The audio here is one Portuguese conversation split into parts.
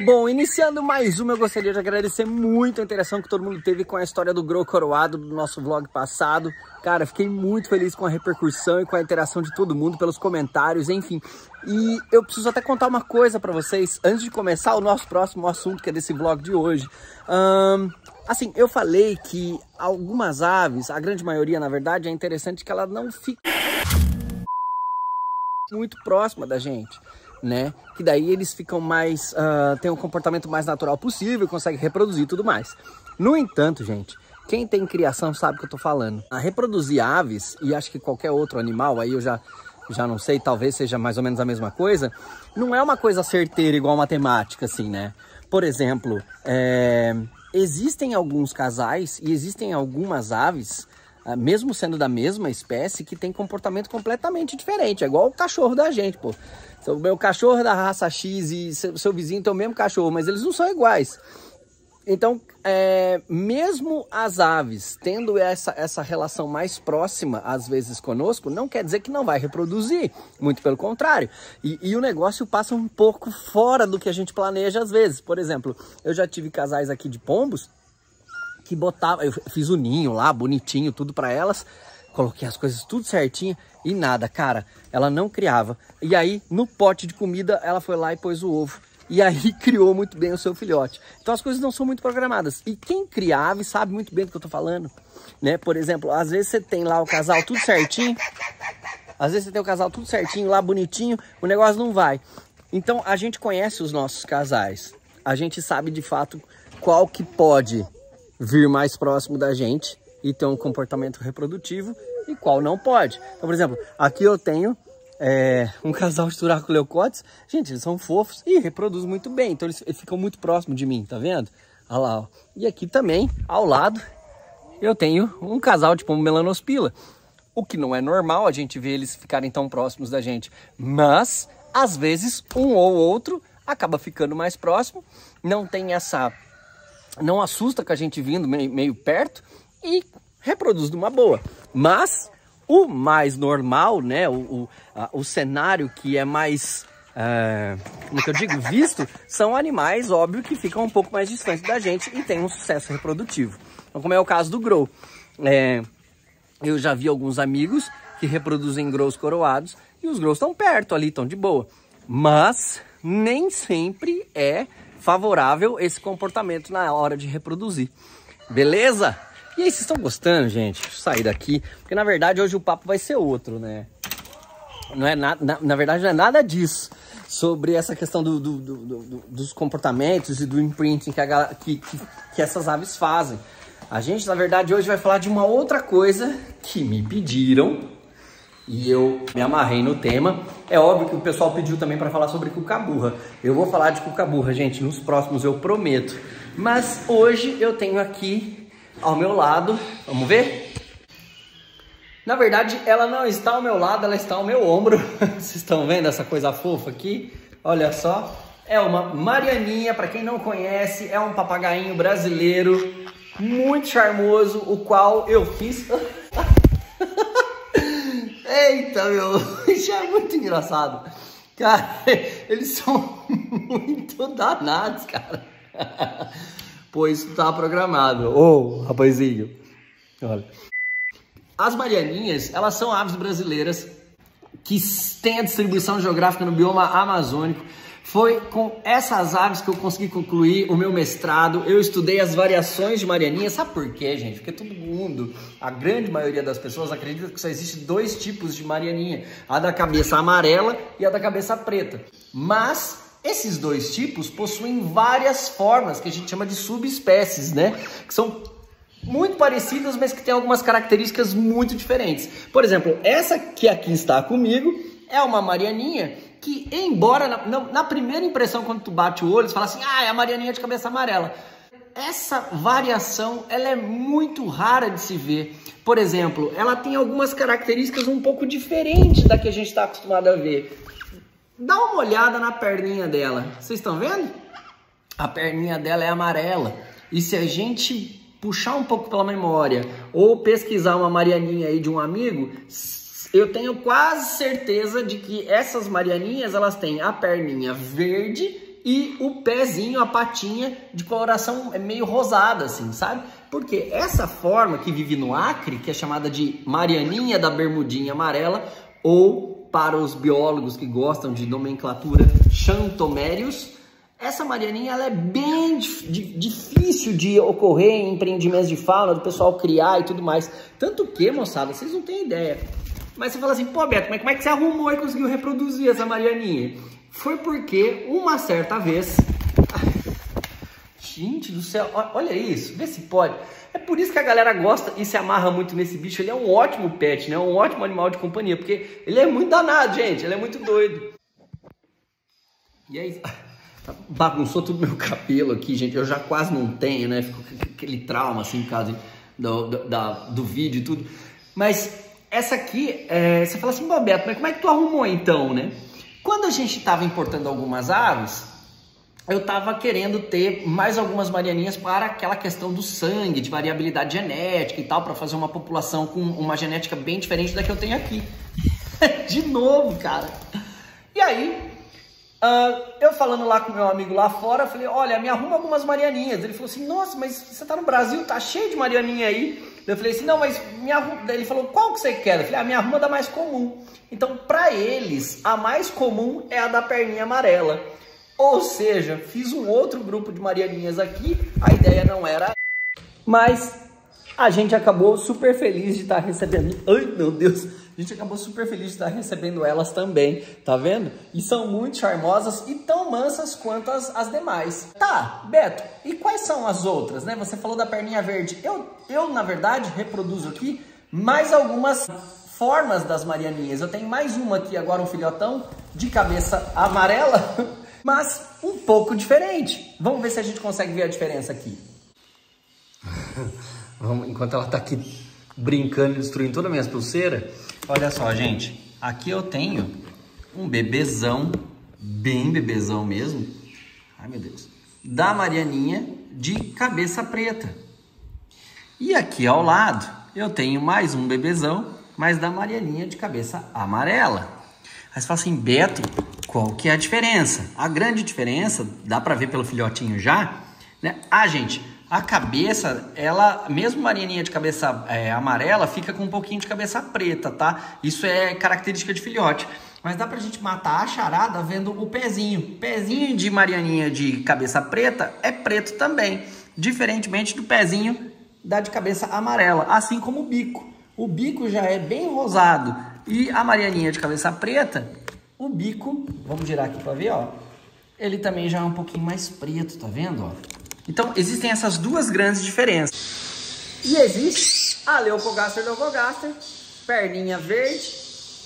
Bom, iniciando mais uma, eu gostaria de agradecer muito a interação que todo mundo teve com a história do Grow Coroado do nosso vlog passado. Cara, fiquei muito feliz com a repercussão e com a interação de todo mundo, pelos comentários, enfim. E eu preciso até contar uma coisa pra vocês, antes de começar o nosso próximo assunto, que é desse vlog de hoje. Assim, eu falei que algumas aves, a grande maioria, na verdade, é interessante que ela não fique muito próxima da gente, né? Que daí eles ficam mais, tem um comportamento mais natural possível, conseguem reproduzir e tudo mais. No entanto, gente, quem tem criação sabe o que eu tô falando. A reproduzir aves, e acho que qualquer outro animal, aí eu já não sei, talvez seja mais ou menos a mesma coisa, não é uma coisa certeira igual matemática, assim, né? Por exemplo, existem alguns casais e existem algumas aves, mesmo sendo da mesma espécie, que tem comportamento completamente diferente. É igual o cachorro da gente, pô. O meu cachorro é da raça X e seu vizinho tem o mesmo cachorro, mas eles não são iguais. Então, mesmo as aves tendo essa relação mais próxima, às vezes, conosco, não quer dizer que não vai reproduzir. Muito pelo contrário. E o negócio passa um pouco fora do que a gente planeja às vezes. Por exemplo, eu já tive casais aqui de pombos que botava, eu fiz o ninho lá, bonitinho, tudo para elas, coloquei as coisas tudo certinho e nada, cara, ela não criava. E aí, no pote de comida, ela foi lá e pôs o ovo. E aí criou muito bem o seu filhote. Então as coisas não são muito programadas. E quem cria ave sabe muito bem do que eu tô falando, né? Por exemplo, às vezes você tem lá o casal tudo certinho, às vezes você tem o casal tudo certinho, lá bonitinho, o negócio não vai. Então a gente conhece os nossos casais, a gente sabe de fato qual que pode vir mais próximo da gente e ter um comportamento reprodutivo e qual não pode. Então, por exemplo, aqui eu tenho um casal de Turaculeucotes. Gente, eles são fofos e reproduzem muito bem, então eles ficam muito próximos de mim, tá vendo? Olha lá, ó. E aqui também, ao lado, eu tenho um casal de pombo melanospila. O que não é normal a gente ver eles ficarem tão próximos da gente, mas às vezes um ou outro acaba ficando mais próximo, não tem não assusta com a gente vindo meio perto e reproduz de uma boa. Mas o mais normal, né, o cenário que é mais, como que eu digo, visto, são animais, óbvio, que ficam um pouco mais distantes da gente e tem um sucesso reprodutivo. Então, como é o caso do Grow. Eu já vi alguns amigos que reproduzem Grows coroados e os Grows estão perto ali, estão de boa. Mas nem sempre é favorável esse comportamento na hora de reproduzir. Beleza? E aí, vocês estão gostando, gente? Deixa eu sair daqui, porque na verdade hoje o papo vai ser outro, né? Não é na verdade não é nada disso, sobre essa questão dos comportamentos e do imprinting que essas aves fazem. A gente, na verdade, hoje vai falar de uma outra coisa que me pediram e eu me amarrei no tema. É óbvio que o pessoal pediu também para falar sobre cucaburra. Eu vou falar de cucaburra, gente, nos próximos, eu prometo. Mas hoje eu tenho aqui ao meu lado, vamos ver? Na verdade, ela não está ao meu lado, ela está ao meu ombro. Vocês estão vendo essa coisa fofa aqui? Olha só, é uma Marianinha, para quem não conhece, é um papagainho brasileiro muito charmoso, o qual eu fiz... Eita, meu, isso é muito engraçado. Cara, eles são muito danados, cara. Pô, isso não tava programado. Ô, rapazinho, olha. As Marianinhas, elas são aves brasileiras que têm a distribuição geográfica no bioma amazônico. Foi com essas aves que eu consegui concluir o meu mestrado. Eu estudei as variações de Marianinha. Sabe por quê, gente? Porque todo mundo, a grande maioria das pessoas, acredita que só existe dois tipos de Marianinha. A da cabeça amarela e a da cabeça preta. Mas esses dois tipos possuem várias formas, que a gente chama de subespécies, né? Que são muito parecidas, mas que têm algumas características muito diferentes. Por exemplo, essa que aqui está comigo é uma Marianinha que, embora na primeira impressão, quando tu bate o olho, você fala assim, ah, é a Marianinha de cabeça amarela. Essa variação, ela é muito rara de se ver. Por exemplo, ela tem algumas características um pouco diferentes da que a gente está acostumado a ver. Dá uma olhada na perninha dela. Vocês estão vendo? A perninha dela é amarela. E se a gente puxar um pouco pela memória ou pesquisar uma Marianinha aí de um amigo, eu tenho quase certeza de que essas Marianinhas, elas têm a perninha verde e o pezinho, a patinha de coloração meio rosada, assim, sabe? Porque essa forma que vive no Acre, que é chamada de Marianinha da Bermudinha Amarela, ou para os biólogos que gostam de nomenclatura, Xanthomerius, essa marianinha ela é bem difícil de ocorrer em empreendimentos de fauna, do pessoal criar e tudo mais. Tanto que, moçada, vocês não têm ideia. Mas você fala assim, pô, Beto, mas como é que você arrumou e conseguiu reproduzir essa marianinha? Foi porque uma certa vez... Gente do céu, olha isso, vê se pode. É por isso que a galera gosta e se amarra muito nesse bicho. Ele é um ótimo pet, né? Um ótimo animal de companhia, porque ele é muito danado, gente. Ele é muito doido. E aí... Bagunçou tudo meu cabelo aqui, gente. Eu já quase não tenho, né? Ficou aquele trauma, assim, por causa do vídeo e tudo. Mas essa aqui, você fala assim, Beto, mas como é que tu arrumou então, né? Quando a gente estava importando algumas aves, eu estava querendo ter mais algumas marianinhas para aquela questão do sangue, de variabilidade genética e tal, para fazer uma população com uma genética bem diferente da que eu tenho aqui. De novo, cara. E aí... eu falando lá com meu amigo lá fora, eu falei, olha, me arruma algumas marianinhas. Ele falou assim, nossa, mas você tá no Brasil, tá cheio de marianinha aí. Eu falei assim, não, mas me arruma. Daí ele falou, qual que você quer? Eu falei, me arruma da mais comum. Então, para eles, a mais comum é a da perninha amarela. Ou seja, fiz um outro grupo de marianinhas aqui, a ideia não era... Mas a gente acabou super feliz de estar recebendo... Ai, meu Deus... A gente acabou super feliz de estar recebendo elas também, tá vendo? E são muito charmosas e tão mansas quanto as demais. Tá, Beto, e quais são as outras, né? Você falou da perninha verde. Eu na verdade, reproduzo aqui mais algumas formas das marianinhas. Eu tenho mais uma aqui agora, um filhotão de cabeça amarela, mas um pouco diferente. Vamos ver se a gente consegue ver a diferença aqui. Enquanto ela tá aqui brincando e destruindo toda a minha pulseira... Olha só, gente, aqui eu tenho um bebezão, bem bebezão mesmo, ai meu Deus, da Marianinha de cabeça preta. E aqui ao lado eu tenho mais um bebezão, mas da Marianinha de cabeça amarela. Aí você fala assim, Beto, qual que é a diferença? A grande diferença, dá pra ver pelo filhotinho já, né? Gente... A cabeça, ela, mesmo marianinha de cabeça amarela, fica com um pouquinho de cabeça preta, tá? Isso é característica de filhote. Mas dá pra gente matar a charada vendo o pezinho. O pezinho de marianinha de cabeça preta é preto também. Diferentemente do pezinho da de cabeça amarela. Assim como o bico. O bico já é bem rosado. E a marianinha de cabeça preta, o bico, vamos girar aqui pra ver, ó. Ele também já é um pouquinho mais preto, tá vendo, ó? Então, existem essas duas grandes diferenças. E existe a Leucogaster, perninha verde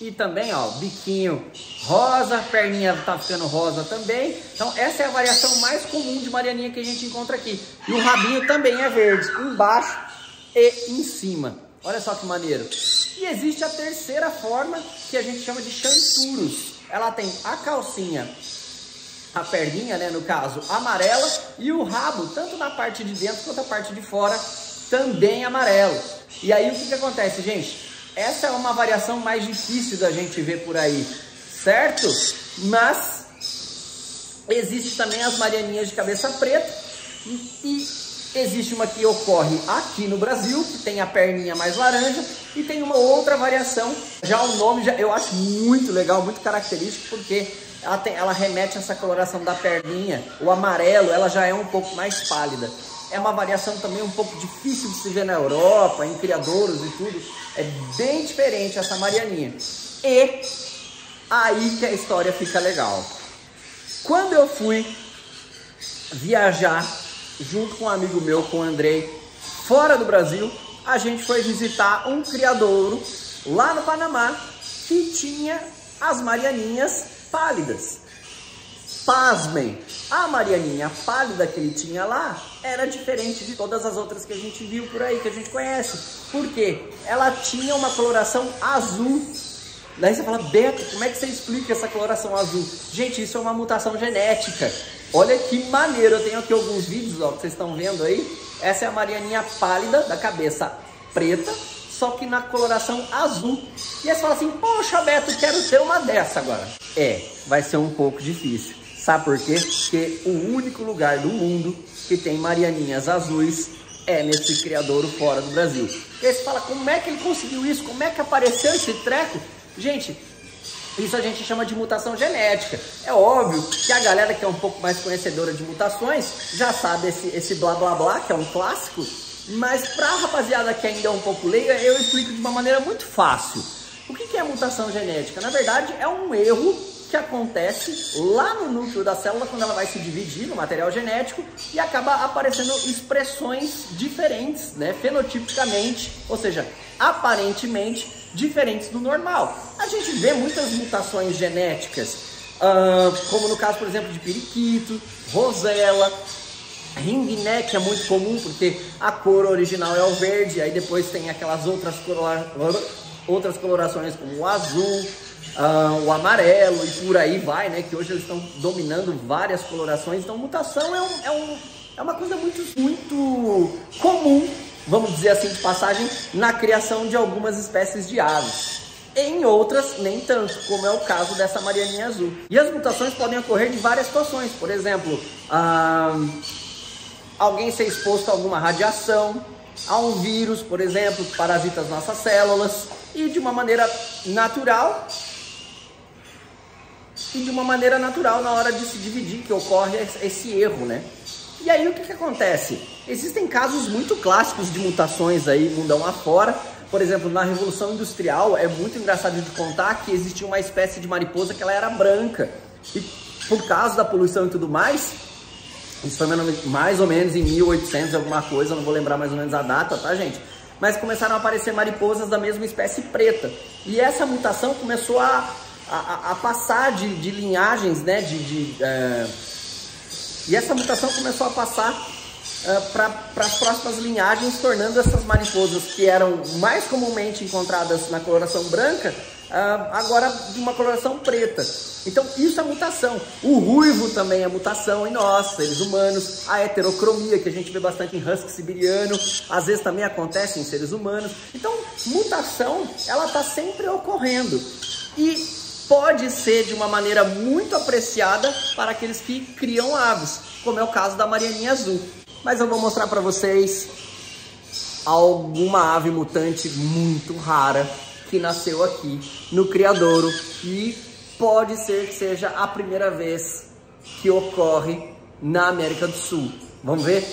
e também, ó, biquinho rosa, perninha tá ficando rosa também. Então, essa é a variação mais comum de marianinha que a gente encontra aqui. E o rabinho também é verde, embaixo e em cima. Olha só que maneiro. E existe a terceira forma, que a gente chama de Xanthurus. Ela tem a calcinha... A perninha, né, no caso, amarela, e o rabo, tanto na parte de dentro quanto na parte de fora, também amarelo. E aí o que acontece, gente? Essa é uma variação mais difícil da gente ver por aí, certo? Mas existe também as marianinhas de cabeça preta, e existe uma que ocorre aqui no Brasil, que tem a perninha mais laranja, e tem uma outra variação, já o nome eu acho muito legal, muito característico, porque... Ela remete a essa coloração da perninha, o amarelo, ela já é um pouco mais pálida. É uma variação também um pouco difícil de se ver na Europa, em criadouros e tudo. É bem diferente essa marianinha. E aí que a história fica legal. Quando eu fui viajar junto com um amigo meu, com o Andrei, fora do Brasil, a gente foi visitar um criadouro lá no Panamá que tinha as marianinhas pálidas. Pasmem, a marianinha pálida que ele tinha lá era diferente de todas as outras que a gente viu por aí, que a gente conhece. Por quê? Ela tinha uma coloração azul. Daí você fala, Beto, como é que você explica essa coloração azul? Gente, isso é uma mutação genética. Olha que maneiro, eu tenho aqui alguns vídeos, ó, que vocês estão vendo aí. Essa é a marianinha pálida, da cabeça preta, só que na coloração azul. E aí você fala assim, poxa, Beto, quero ter uma dessa agora. Vai ser um pouco difícil. Sabe por quê? Porque o único lugar do mundo que tem marianinhas azuis é nesse criadouro fora do Brasil. E aí você fala, como é que ele conseguiu isso? Como é que apareceu esse treco? Gente, isso a gente chama de mutação genética. É óbvio que a galera que é um pouco mais conhecedora de mutações já sabe esse blá blá blá, que é um clássico, mas pra rapaziada que ainda é um pouco leiga, eu explico de uma maneira muito fácil. O que é mutação genética? Na verdade, é um erro que acontece lá no núcleo da célula quando ela vai se dividir no material genético e acaba aparecendo expressões diferentes, né, fenotipicamente, ou seja, aparentemente diferentes do normal. A gente vê muitas mutações genéticas, como no caso, por exemplo, de periquito, rosella, ringneck, que é muito comum porque a cor original é o verde, aí depois tem aquelas outras colorações como o azul, o amarelo e por aí vai, né? Que hoje eles estão dominando várias colorações. Então mutação é uma coisa muito comum, vamos dizer assim, de passagem, na criação de algumas espécies de aves. Em outras, nem tanto, como é o caso dessa marianinha azul. E as mutações podem ocorrer de várias situações. Por exemplo, alguém ser exposto a alguma radiação, a um vírus, por exemplo, que parasita as nossas células, e de uma maneira natural, na hora de se dividir, que ocorre esse erro, né? E aí o que acontece? Existem casos muito clássicos de mutações aí, mundão afora. Por exemplo, na Revolução Industrial, é muito engraçado de contar que existia uma espécie de mariposa que ela era branca. E por causa da poluição e tudo mais, isso foi mais ou menos em 1800 alguma coisa, não vou lembrar mais ou menos a data, tá, gente? Mas começaram a aparecer mariposas da mesma espécie preta. E essa mutação começou a passar de linhagens, né? E essa mutação começou a passar para as próximas linhagens, tornando essas mariposas que eram mais comumente encontradas na coloração branca, agora de uma coloração preta. Então isso é mutação. O ruivo também é mutação em nós, seres humanos. A heterocromia, que a gente vê bastante em husky siberiano, às vezes também acontece em seres humanos. Então mutação, ela está sempre ocorrendo. E pode ser de uma maneira muito apreciada para aqueles que criam aves, como é o caso da marianinha azul. Mas eu vou mostrar para vocês alguma ave mutante muito rara que nasceu aqui no criadouro e pode ser que seja a primeira vez que ocorre na América do Sul. Vamos ver?